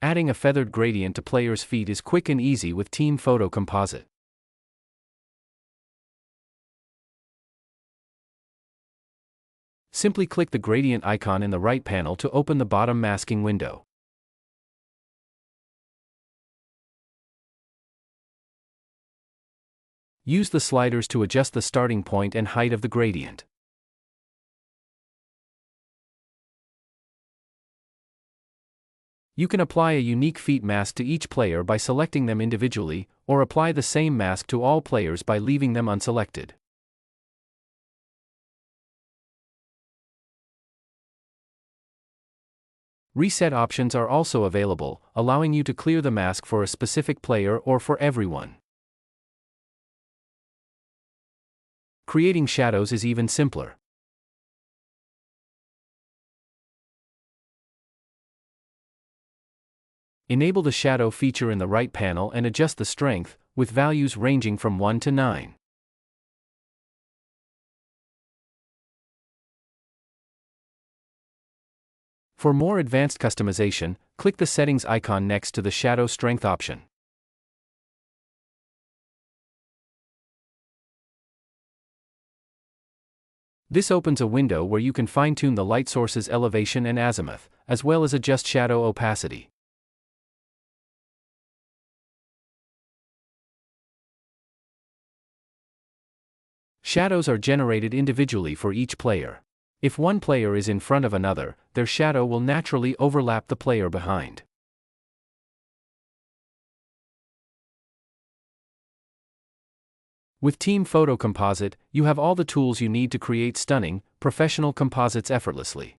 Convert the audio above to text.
Adding a feathered gradient to players' feet is quick and easy with Team Photo Composite. Simply click the gradient icon in the right panel to open the bottom masking window. Use the sliders to adjust the starting point and height of the gradient. You can apply a unique feet mask to each player by selecting them individually, or apply the same mask to all players by leaving them unselected. Reset options are also available, allowing you to clear the mask for a specific player or for everyone. Creating shadows is even simpler. Enable the shadow feature in the right panel and adjust the strength, with values ranging from 1 to 9. For more advanced customization, click the settings icon next to the shadow strength option. This opens a window where you can fine-tune the light source's elevation and azimuth, as well as adjust shadow opacity. Shadows are generated individually for each player. If one player is in front of another, their shadow will naturally overlap the player behind. With Team Photo Composite, you have all the tools you need to create stunning, professional composites effortlessly.